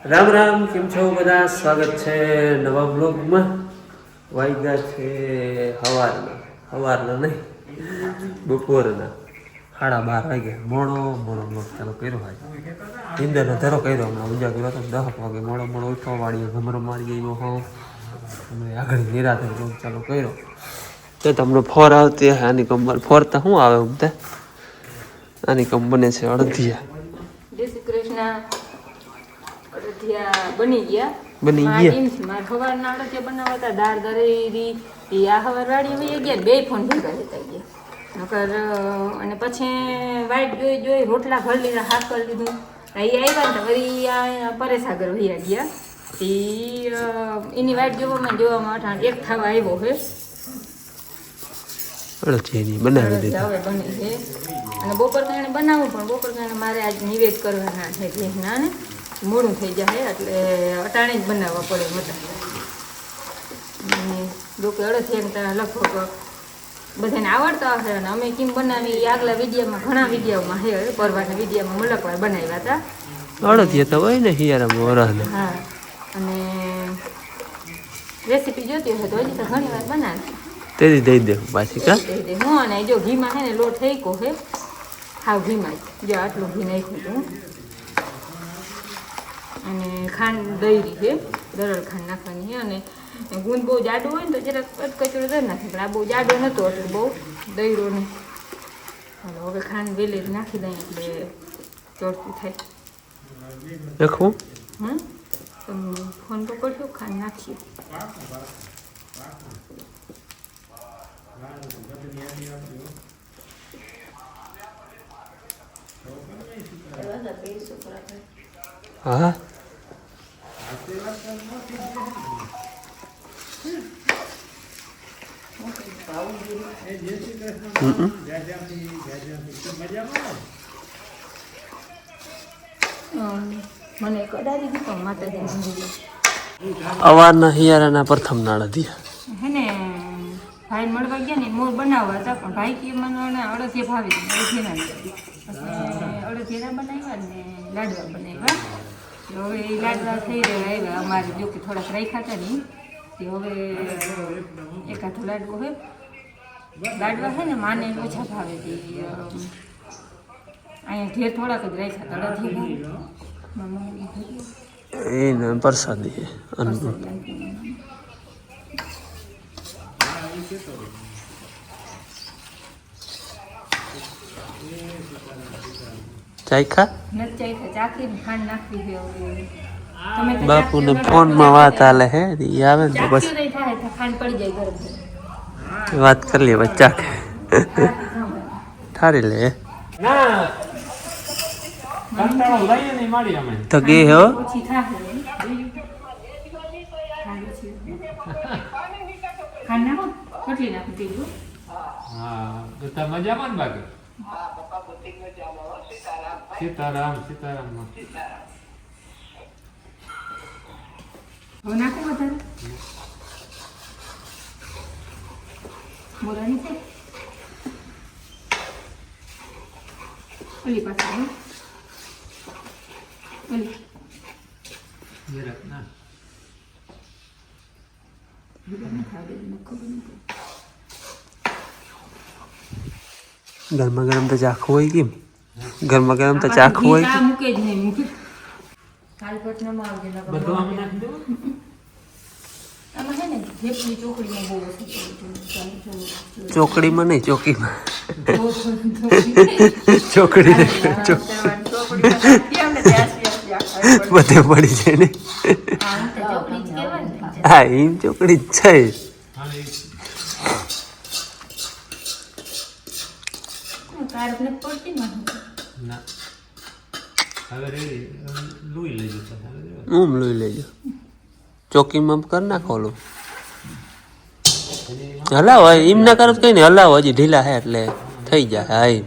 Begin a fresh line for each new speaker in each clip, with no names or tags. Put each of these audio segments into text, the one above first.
રામ રામ, કેમ છો બધા? સ્વાગત છે નવા બ્લોગમાં. વાગ્યા છે સવારના નહીં, બપોરના 12:30 વાગ્યા. મોડો બ્લોગ ચાલુ કર્યો હોય. ઇન્દરનો ધરો કર્યો હમણાં ઉજા કર્યો તો 10 વાગે મોડો ઉઠવા વાળીએ ઘમરો મારી ગયો હો અને આગળ નિરાતે બ્લોગ ચાલુ કર્યો તો તમને ફોર આવતી આની કંપની ફોર તો શું આવે ઉમતે આની કંપની છે અડધિયા.
જય શ્રી કૃષ્ણ. અડધિયા બની ગયા. મારા સવારના અડધિયા બનાવતા દાળ દરેરી આ સવાર વાળી હોઈ ગયા. બે ફોન ભેગા લેતા ગયા નકર. અને પછી વાઈટ જોઈ રોટલા ઘર લીધા, હાથ કરી લીધું. એ આવ્યા ને વળી આ પરેશાગર વૈયા ગયા. એની વાઈટ જોવામાં એક થવા આવ્યો છે.
બનાવી દીધા
હવે બની છે. અને બપોર કારણે બનાવું, પણ બપોર કારણે મારે આજ નિવેદ કરવાના છે ઘેરના ને મોડું થઈ જાય એટલે અટાણે જ બનાવવા પડે મોટા. જોકે અડધિયા લગભગ બધાને આવડતા હશે અને અમે કેમ બનાવી આગલા વિડીયોમાં ઘણા વિડીયોમાં હે પરવાના વિડીયોમાં મલકવાર બનાવ્યા હતા.
અડધિયા તો હોય ને હિયારા વરાને.
હા, અને રેસીપી જોતી હશે તો હજી તો ઘણી વાર બનાવી
તેરી દઈ દે પાછી કા
હું. અને જો ઘીમાં છે ને લોટ થઈ ગયો છે હાવ ઘીમાં જ. જો આટલું ઘી નાખ્યું હતું અને ખાંડ દઈરી છે, દરડ ખાંડ નાખવાની છે. અને ગુંદ બહુ જાડું હોય ને તો જરાક કચરો દર નાખે, પણ આ બહુ જાડો નહોતો એટલે બહુ દઈરો નહીં. હવે ખાંડ વેલે નાખી દઈએ એટલે ચોટતું થાય.
લખવું
તમે ફોન પકડશો, ખાંડ નાખીએ.
હા
મને કડારી દીધો માતાજી
અવારના હિયારાના પ્રથમ નાળધિયા
હે ને. ભાઈ મળવા ગયા ને મોર બનાવવા હતા, પણ ભાઈ કે મને અડધિયા ભાવી અડધિયા બનાવ્યા ને લાડવા બનાવ્યા. હવે એ લાડવા થઈ રહ્યા આવ્યા અમારે, જો કે થોડાક રાખ્યા હતા ને તે હવે એકાદો લાડવો હોય. લાડવા છે ને માને ઓછા ભાવે તે અહીંયા ઘેર થોડાક જ રાખ્યા હતા. અડધિયા
એને પ્રસાદી અન્નપૂર્ણ ચાખ્યા બાપુ ને ફોન માં વાત હાલે હે આવે ને તો બસ વાત કરી લે બચ્ચા ઠારી લે તો કે હો
મજામાં ને બાકી સીતારામ
નાખો વધારે મોરાની છે ઓલી પાસે ઓલી
ગરમા ગરમ તો ચાખવું હોય કેમ? ગરમા ગરમ તો ચાખવું હોય કે
મૂકે જ નહીં મૂકે કાલ પટનામાં આવજે
બધું આમ નાખી દો.
આમાં છે ને જેપની ચોકડીમાં બહુ
ચોકડીમાં નહીં ચોકીમાં ચોકડી બધે પડી જાય ને. હા એમ ચોકડી જ છે. લોહી લેજો ચોકીમાં કરી નાખો. હલાવો એમ ના કરો કઈ નહીં, હલાવો હજી ઢીલા હે એટલે થઈ જાય. હા એમ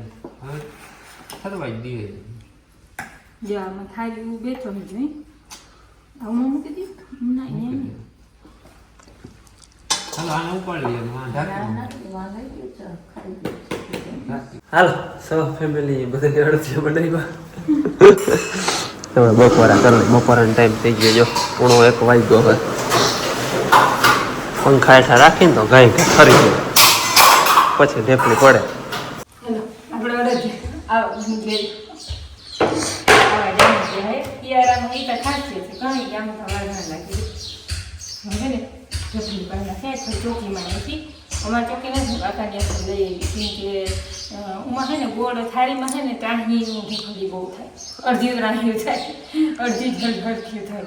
હાલો સો ફેમિલી બધા અડધિયા બનાવ્યા હવે બપોરા કરી લઈ. બપોરાનો ટાઈમ થઈ ગયો જો 1 વાગ્યો હવે. પંખા હેઠા રાખીને તો ગાય ફરી ગયો પછી ઢેફલી પડે.
આપણે અડદ આવા જાણ છે હે પિયારામાં ઈ તો ખાસિયત છે ઘણી કે આમ થવા ના લાગી હવે ને ચોકી પહેલા છે તો ચોકીમાં નથી અમારે ચોકી નથી કાકા ને લઈ આવી કે ઉમાં છે ને ગોળ થાળીમાં છે ને ટાણીનું ઢીકડી બહુ થાય અડધી રાહ્યું થાય અડધી ઝડઝડખ્યું થાય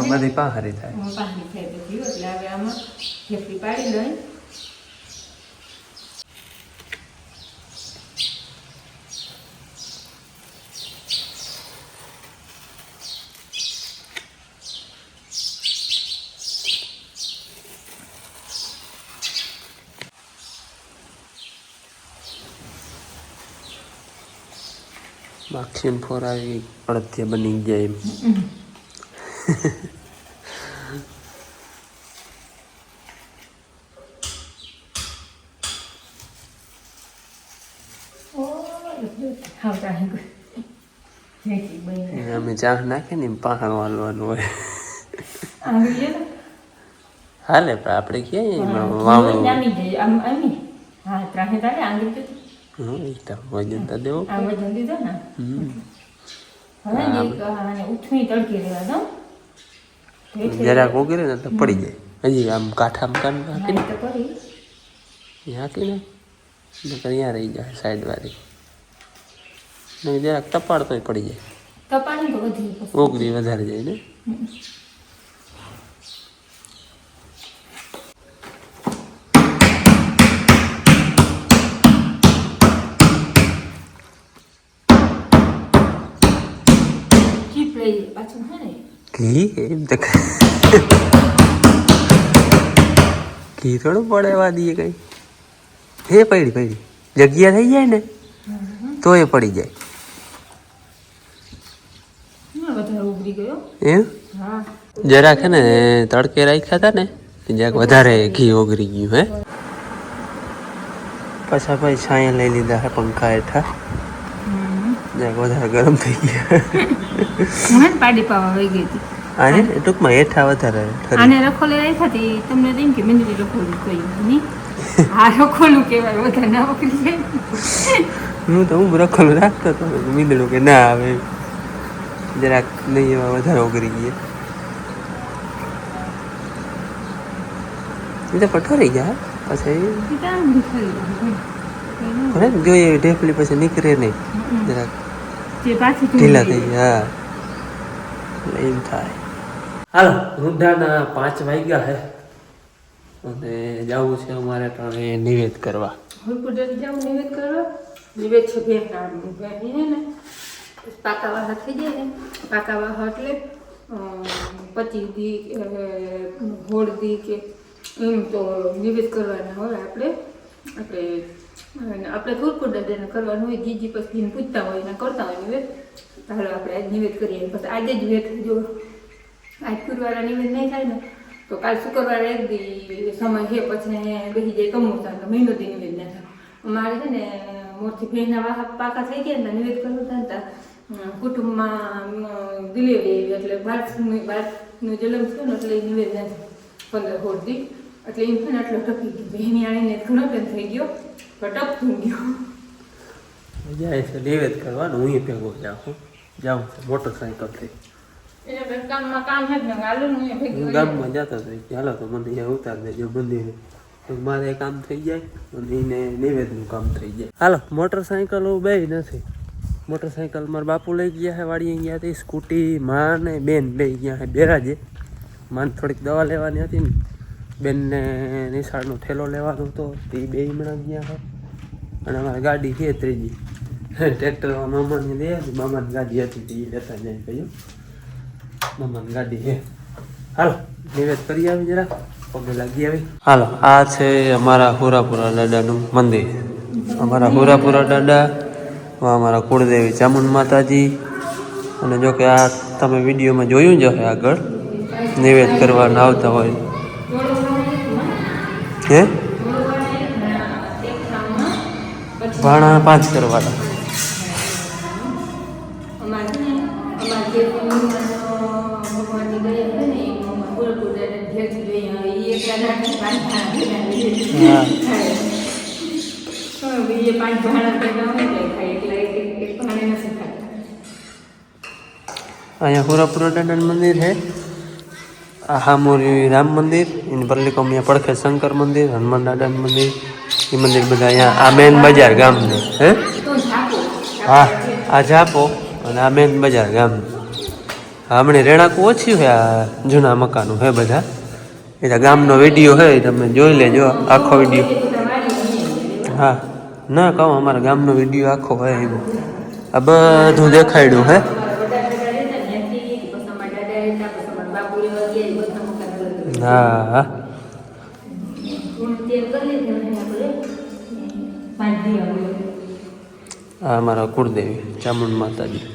બધી પાહરી થાય.
પાણી થાય બધી એટલે હવે આમાં ઢેફલી પાડી લઈ
માખીન ફોર આવી અડધ્ય બની જાય એમ. અમે ચા નાખીએ ને એમ પાહણ વાળવાનું હોય. હાલે પણ આપણે ક્યાંય વાવણું વજન તો દેવો. જરાક ઓગરે ને તો પડી જાય. હજી આમ કાંઠામાં કાઢ નાખીને હાકીને અહીંયા રહી જાય સાઈડ વાળી ને જરાક ટપાડ તોય પડી જાય. ઓગરી વધારે જાય ને. ઘી એમ તો ઘી થોડું પડવા દઈએ કઈ. એ પડી જગ્યા થઈ જાય ને તો એ પડી જાય એમ. જરાક હે ને તડકે રાખ્યા હતા ને જરાક વધારે ઘી ઓગરી ગયું હે. પાછા ભાઈ છાંયા લઈ લીધા હે પંખા હેઠા. જરાક વધારે ગરમ થઈ ગયા.
પાડી પાવા વહી ગઈ હતી.
આને ટૂંકમાં હેઠા વધારે
આને રખોલે રાખ્યા હતી તમને એમ કે મિંદડી રખોલું કહ્યું નહીં. આ રખોલું કહેવાય વધારે ના વકરી જાય.
હું તો રખોલું રાખતો હતો મીંદડું કે ના આવે જરાક નહીં એવા વધારે ઓગરી ગયા. એ તો પઠોરી ગયા પછી જોઈએ ઢેફલી પછી નીકળે નહીં જરાક ઢીલા થઈ ગયા. હા એમ થાય. હાલો ઊંધાના 5 વાગ્યા હે અને જવું છે અમારે ત્રણે નિવેદ કરવા.
નિવેદ છે ભેંસના હે ને પાકાવાહ થઈ જાય ને પાકાવાહ એટલે 25 દી હોળ દી કે એમ તો નિવેદ કરવાના હોય આપણે ફૂરપુર દાદાને કરવાનું હોય. જીજી પછી પૂછતા હોય ને કરતા હોય નિવેદ. હાલો આપણે આજ નિવેદ કરીએ પછી આજે જ વેઠ જો આજ ગુરુવારે નિવેદ નહીં થાય ને તો કાલ શુક્રવારે એક દી સમય છે પછી બેસી જાય કમોતા તો મહિનો દી નિવેદ ના થાય. અમારે છે ને મોરથી ભેંસના વાહ પાકા થઈ ગયા ને નિવેદ કરવું હતા કુટુંબમાં ડિલિવરી આવી એટલે બાળકનું જન્મ થયો ને એટલે નિવેદ ના થાય 15 દી એટલે એમ છે ને આટલો ટપી ગયો. બહેની આણીને ઘણો પ્રેમ થઈ ગયો પણ ટપતું ગયો.
જાય છે નિવેદ કરવાનું. હું ભેગો જાઉં છે મોટરસાઇકલથી. ગામમાં જતો હતો હાલો તો મને અહીંયા ઉતાર દેજો મંદિરે તો મારે કામ થઈ જાય અને એને નિવેદનું કામ થઈ જાય. હાલો મોટરસાઇકલ બે નથી. મોટરસાઇકલ મારા બાપુ લઈ ગયા છે વાડીએ ગયાથી. સ્કૂટી માં ને બેન લઈ ગયા છે બેરાજે. માને થોડીક દવા લેવાની હતી ને બેનને નિશાળનો થેલો લેવાનો હતો તે બે હમણાં ગયા છે. અને અમારી ગાડી છે ત્રીજી ટ્રેક્ટર મામાને દે મામાની ગાડી હતી એ લેતા જાય કહ્યું મામાની ગાડી છે. હાલો નિવેદ કરી આવી જરા પગે લાગી આવી. હાલો આ છે અમારા હુરાપુરા દાદાનું મંદિર. અમારા હુરાપુરા દાદા અમારા કુળદેવી ચામુંડ માતાજી. અને જો કે આ તમે વિડીયોમાં જોયું જ હશે આગળ નિવેદ કરવાના આવતા હોય હે ભાણા 5 કરવાના.
અમારે
હા
બીજે 5 ભાણા ભેગા હોય ને ખાય એટલે એક ભાણે નથી ખાતા.
અહીંયા હુરાપુરા દાદાનું મંદિર છે. આ હામોરી રામ મંદિર, એની પરલીકમિયા પડખે શંકર મંદિર, હનુમાન દાદાનું મંદિર, એ મંદિર બધા અહીંયા. આ મેન બજાર ગામનું હે. હા આ ઝાપો અને આ મેન બજાર ગામનું. હમણાં રહેણાંક ઓછી હોય, આ જૂના મકાનો હે બધા. એટલે ગામનો વિડીયો હોય તમે જોઈ લેજો આખો વિડીયો. હા ના કહું અમારા ગામનો વિડીયો આખો હોય એવો આ બધું દેખાડ્યું હે. હા હા આ અમારા કુળદેવી ચામુંડ માતાજી.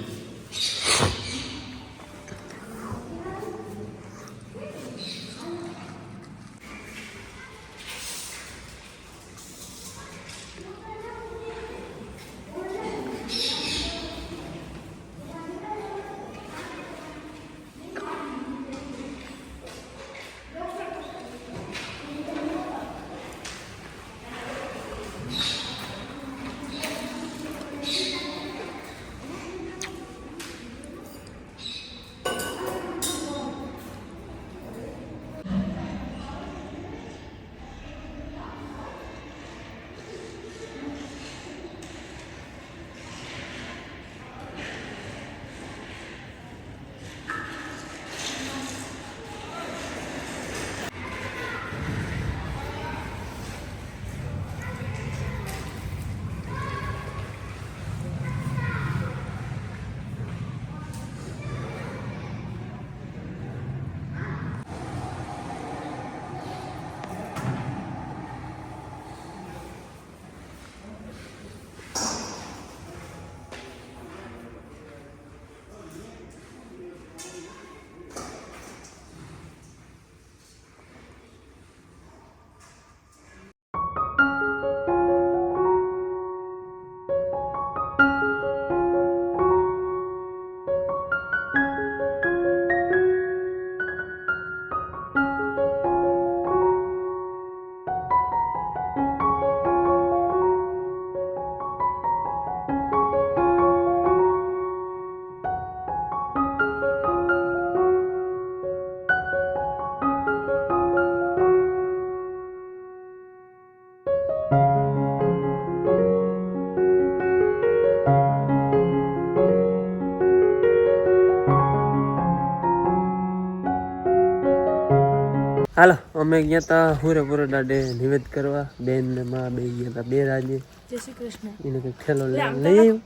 હાલો અમે ગયા હતા હુરેપુરા દાડે નિવેદ કરવા. બેન ને માં બે ગયા હતા બે રાજે.
જય શ્રી કૃષ્ણ.
એને કંઈક ઠેલો લઈ આવ્યો.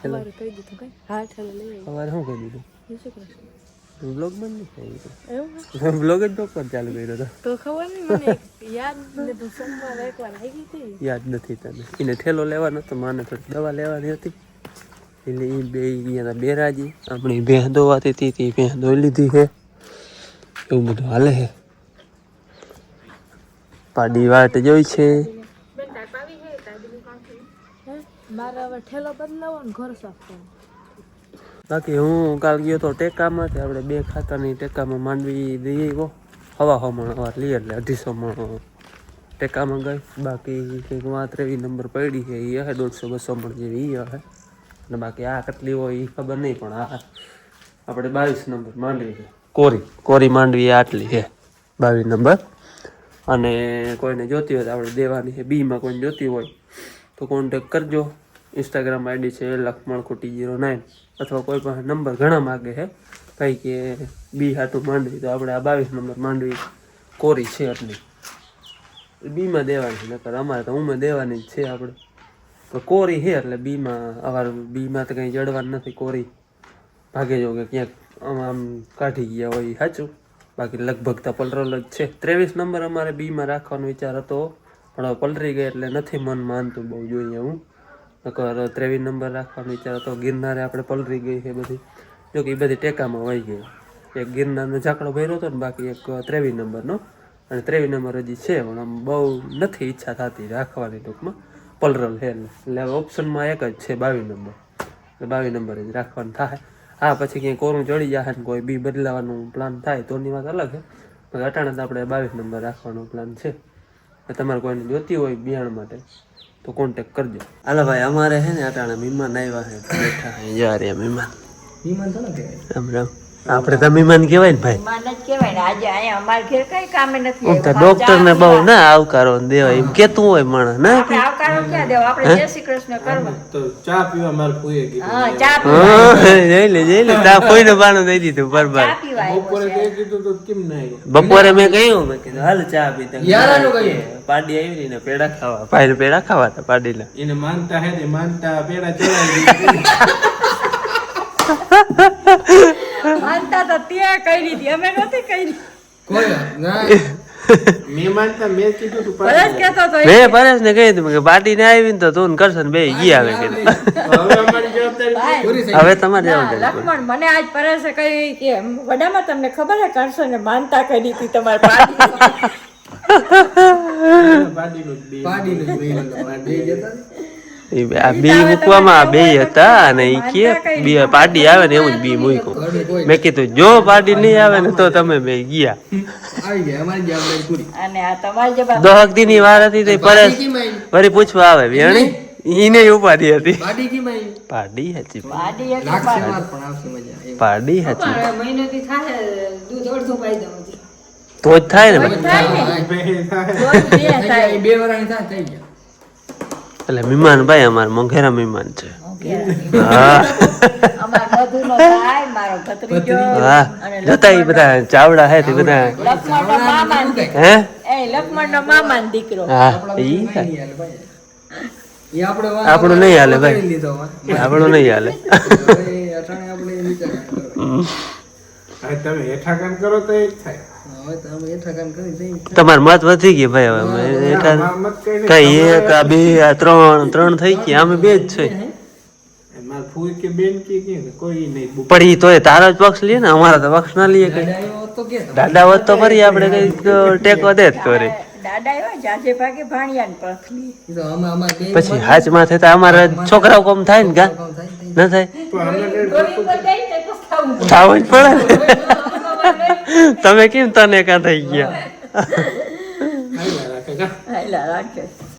સવારે કહી દીધું કઈ હા ઠેલો લઈ આવી.
સવારે શું કહી દીધું?
જય શ્રી કૃષ્ણ.
બ્લોગ બંધ નહીં થાય
એવું
બ્લોગ જ બપોર ચાલુ કર્યો હતો.
તો ખબર નહીં મને યાદ નથી. સોમવારે એકવાર આવી હતી
યાદ નથી તને. એને ઠેલો લેવાનો હતો, માને થોડી દવા લેવાની હતી એટલે એ બે ગયા હતા બે રાજી. આપણી ભેંસ દોવાતી હતી તે ભેંસ દોઈ લીધી છે. એવું બધું હાલે છે. પાડી વાટ જોઈ છે.
મારે હવે ઠેલો બદલાવો ને ઘર સાફ કરવું.
બાકી હું કાલ ગયો તો ટેકામાં. આપણે બે ખાતાની ટેકામાં માંડવી દઈએ હો હવા મણ અવાર લઈએ એટલે 250 મણ ટેકામાં ગઈ. બાકી કંઈક 23 નંબર પડી છે એ હે 150-200 મણ જેવી એ હે. અને બાકી આ કેટલી હોય એ ખબર નહીં, પણ આ આપણે 22 નંબર માંડવી છે. કોરી માંડવી આટલી છે 22 નંબર. અને કોઈને જોતી હોય તો આપણે દેવાની છે. બીમાં કોઈને જોતી હોય તો કોન્ટેક કરજો. ઇન્સ્ટાગ્રામ આઈડી છે લખમણખુટી09 અથવા કોઈ પણ નંબર ઘણા માગે છે કંઈ કે બી હાટું માંડવી તો આપણે આ 22 નંબર માંડવી કોરી છે એટલી બીમાં દેવાની. નકર અમારે તો ઉમે દેવાની જ છે. આપણે તો કોરી છે એટલે બીમાં અવાર બીમાં તો કંઈ જડવાનું નથી. કોરી ભાગે જો કે ક્યાંક આમ કાઢી ગયા હોય સાચું. બાકી લગભગ તો પલરોલ જ છે. 23 નંબર અમારે બીમાં રાખવાનો વિચાર હતો, પણ હવે પલરી ગઈ એટલે નથી મન માનતું બહુ જોઈએ હું. નકર 23 નંબર રાખવાનો વિચાર હતો. ગિરનારે આપણે પલરી ગઈ છે બધી, જો કે એ બધી ટેકામાં વહી ગઈ. એક ગિરનારનો ઝાકડો ભર્યો હતો ને, બાકી એક 23 નંબરનો. અને 23 નંબર હજી છે, પણ આમ બહુ નથી ઈચ્છા થતી રાખવાની. ટૂંકમાં પલરલ છે એટલે ઓપ્શનમાં એક જ છે 22 નંબર. એટલે 22 નંબર જ રાખવાનું થાય. હા પછી ક્યાંય કોરું ચડી જાય ને કોઈ બી બદલાવાનું પ્લાન થાય તોની વાત અલગ છે. હવે અટાણે તો આપણે 22 નંબર રાખવાનો પ્લાન છે. તમારે કોઈને જોતી હોય બિયાણ માટે તો કોન્ટેક કરજો. હાલો ભાઈ, અમારે છે ને અટાણે મહેમાન આવ્યા છે, બેઠા છે યાર. મહેમાન રામ રામ. આપણે તો મહેમાન કહેવાય ને ભાઈ.
માન જ કહેવાય ને. આજે અહીંયા અમાર ઘેર કઈ કામે નથી
તો ડોક્ટર ને બહુ ના આવકારો દેવાય એમ કેતું હોય માણસ ના.
આપણે આવકારો ક્યાં દેવો, આપણે જય શ્રી કૃષ્ણ કરવા.
તો ચા પીવા મારે ફૂઈએ કીધું.
હા, ચા પીવા.
જઈ લે તા કોઈને બાનું દઈ દીધું બરબાદ.
ચા પીવા આવ્યો
બપોરે
છે.
તે કીધું તો કેમ ના આવ્યો?
બપોરે મેં કીધું હાલ ચા પીતા
યારાનું કહ્યું.
પાડી આવી ને પેડા ખાવા, ભાઈ પેડા ખાવા હતા પાડીલા.
એને માનતા હે ને માનતા પેડા ચડાવી
માનતા તો ત્યાં કરી હતી, અમે નહોતી કરી.
કોઈ ના મેં માનતા મેં કીધું તું
પરસ કહેતો તો
મેં પરેશ ને કહી દીધું કે પાડી ને આવી ને તો તું ને કરશન બે ગયા આવે કીધું.
હવે અમારી જવાબદારી પૂરી થઈ.
હવે તમારી
ના,
જવાબદારી.
લક્ષ્મણ મને આજ પરેશે કહ્યું કે વડામાં તમને ખબર હે કરશો ને માનતા કરી હતી તમારે પાડી.
પાડીનું જ બે પાડી જતા
આ બી મૂકવામાં આ બે હતા અને ઈ કે બી પાડી આવે ને એવું જ બી મૂક્યું. મેં કીધું જો પાડી નહીં આવે ને તો તમે બે ગયા.
આવી ગયા અમારી જવાબદારી પૂરી.
અને આ તમારી જવાબ
10 દી ની વાર હતી તો પરેશ વળી પૂછવા આવે વેણી ઈને ઉપાડી હતી.
પાડી કી માઈ
પાડી હતી,
પાડી એક
લાગશે માર પણ આવશે મજા.
પાડી હતી
મહિનોથી થાય દૂધ અડધું પાઈ દઉં છું.
તો જ થાય ને ભાઈ.
થાય ને
બે થાય.
દૂધ બે થાય.
બે વરાણી થાય થઈ ગયા.
એટલે મહેમાન ભાઈ અમારા મોંઘેરા મહેમાન છે. હા
અમાર બધું નો થાય મારો ભત્રીજો
હા
અને
જતા ઈ બધા ચાવડા હે તે બધા
લક્ષ્મણ નો મામા
હે
લક્ષ્મણ નો મામા દીકરો.
હા ઈ થાય.
એ આપણે
આપણું નહીં હાલે ભાઈ.
લીધો
આપણું નહીં હાલે.
અટાણે આપણે વિચાર કરો. હવે તમે હેઠાકાન કરો તો એક થાય. હવે તમે હેઠાકાન કરી દઈ.
તમાર મત વધી ગઈ ભાઈ. હવે અમે એકાદ કઈ એક આ બે આ ત્રણ થઈ ગયા. અમે બે જ છે.
માર ફૂઈ કે બેન કે કોઈ નહીં.
પણ ઈ તોય તારો જ પક્ષ લે ને, અમારા તો પક્ષ ના લઈએ કઈ.
આવ્યો તો કે
દાદા હોત તો ફરી આપણે કઈક ટેકો દે જ કરે.
દાદા એવા જાજે ભાગે ભાણિયા ને પખલી.
ઈ તો અમે અમાર બે
પછી હાચમાં થતા અમારા છોકરાઓ કોમ થાય ને કા ના થાય
ગોળી ઉપર જઈ ને પસ્તાવું.
થાવું જ પડે ને. તમે કેમ તને કા થઈ ગયા?
હાઈલા રાખે કા.
હાયલા રાખે.